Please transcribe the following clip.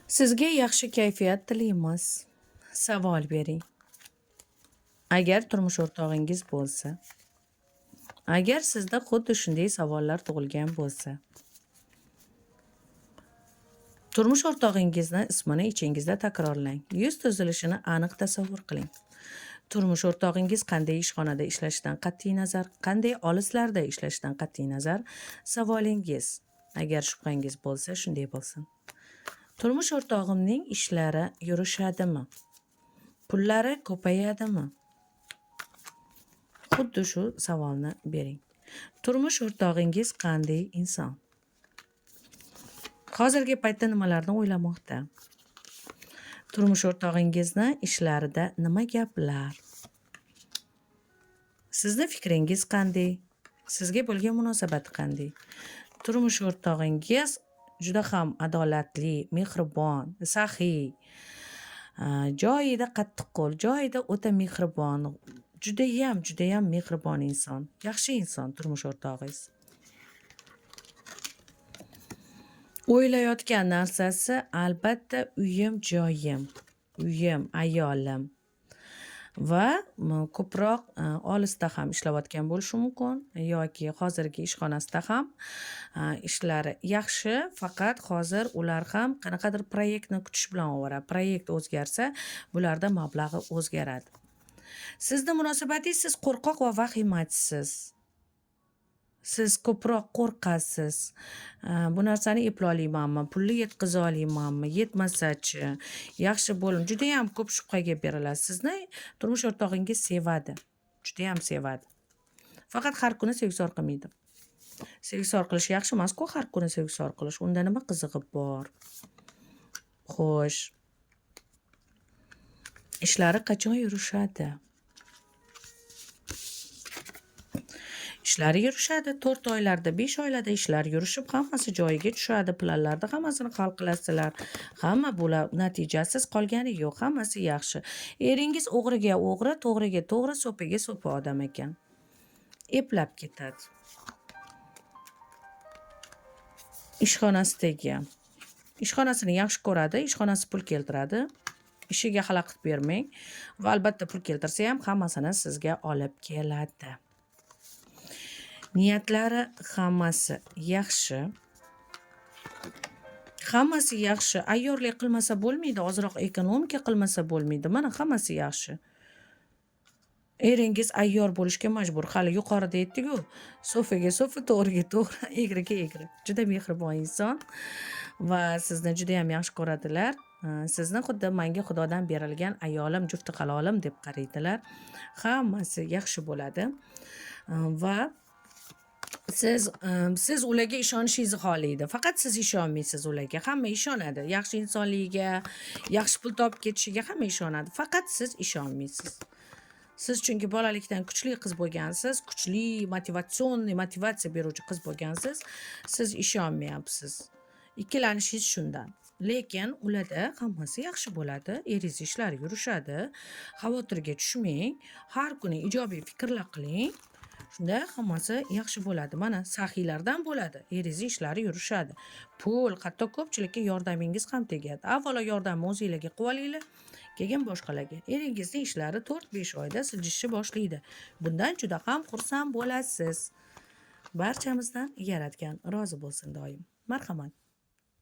Sizga yaxshi kayfiyat tilaymiz. Savol bering. Agar turmush o'rtog'ingiz bo'lsa, agar sizda xuddi shunday savollar tug'ilgan bo'lsa, turmush o'rtog'ingizni ismini ichingizda takrorlang. Yuz tuzilishini aniq tasavvur qiling. Turmush o'rtog'ingiz qanday ishxonada ishlashidan qat'iy nazar, qanday olislarda ishlashidan qat'iy nazar savolingiz. Agar shubhangiz bo'lsa, shunday bo'lsin. Turmush o'rtog'imning ishlari yurishadimi? Pullari ko'payadimi? Xuddi shu savolni bering. Turmush o'rtog'ingiz qanday inson? Hozirgi paytda nimalarni o'ylamoqda? Turmush o'rtog'ingizni ishlarida nima gaplar? Sizni fikringiz qanday? Sizga bo'lgan munosabati qanday? Turmush o'rtog'ingiz juda ham adolatli, mehribon, saxiy, joyida qattiqqo'l, joyida o'ta mehribon, judayam mehribon inson, yaxshi inson turmush o'rtog'ingiz. O'ylayotgan narsasi albatta uyim, joyim, uyim, ayolim va ko'proq olisda ham ishlayotgan bo'lishi mumkin yoki hozirgi ishxonasida ham ishlari yaxshi, faqat hozir ular ham qanaqadir proyektni kutish bilan ovora. Proyekt o'zgarsa, bularda mablag'i o'zgaradi. Sizni munosabatingiz, siz qo'rqoq va vahimachisiz. Siz ko'proq qo'rqasiz. Bu narsani eplolmaymanmi, pulni yetkaza olmaymanmi, yetmasachi, yaxshi bo'lim. Juda ham ko'p shubhaga berilasiz. Sizni turmush o'rtog'ingiz sevadi. Juda ham sevadi. Faqat har kuni sevgisor qilmaydi. Sevgisor qilish yaxshi emas-ku, har kuni sevgisor qilish. Unda nima qizig'i bor? Xo'sh. Ishlari qachon yurishadi? Ishlari yurishadi, 4 oylarda, 5 oylarda ishlar yurishib, hammasi joyiga tushadi, planlarda hammasini hal qilasizlar. Hamma bo'ladi, natijasiz qolgani yo'q, hammasi yaxshi. Eringiz o'g'riga o'g'ri, to'g'riga to'g'ri, so'piga so'pi odam ekan. Eplab ketadi. Ishxonasidagi. Ishxonasini yaxshi ko'radi, ishxonasi pul keltiradi. Ishiga xalaqit bermang va albatta pul keltirsa ham hammasini sizga olib keladi. Niyatlari hammasi yaxshi. Hammasi yaxshi. Ayyorlik qilmasa bo'lmaydi, ozroq ekonomika qilmasa bo'lmaydi. Mana hammasi yaxshi. Eringiz ayyor bo'lishga majbur. Hali yuqorida aytdik-ku, so'figa so'fi, to'g'riga to'g'ri, egriga egri. Juda mehribon inson va sizni juda ham yaxshi ko'radilar. Sizni xuddi menga Xudodan berilgan ayolim, jufti halolim deb qaraydilar. Hammasi yaxshi bo'ladi. Va siz ularga ishonishingizni xohlaydi. Faqat siz ishonmaysiz ularga. Hamma ishonadi. Yaxshi insonligiga, yaxshi pul topib ketishiga hamma ishonadi. Faqat siz ishonmaysiz. Siz chunki bolalikdan kuchli qiz bo'lgansiz, kuchli motivatsiya beruvchi qiz bo'lgansiz, siz ishonmayapsiz. Ikkilanishingiz shundan. Lekin ularda hammasi yaxshi bo'ladi. Eringiz ishlari yurishadi. Xavotirga tushmang. Har kuni ijobiy fikrlar qiling. Shunda hammasi yaxshi bo'ladi. Mana saxiylardan bo'ladi. Eringiz ishlari yurishadi. Pul, hatto ko'pchilikka yordamingiz ham tegadi. Avvalo yordamni o'zingizlarga qilib olinglar, keyin boshqalarga. Eringizning ishlari 4-5 oyda siljishni boshlaydi. Bundan juda ham xursand bo'lasiz. Barchamizdan Yaratgan rozi bo'lsin doim. Marhamat.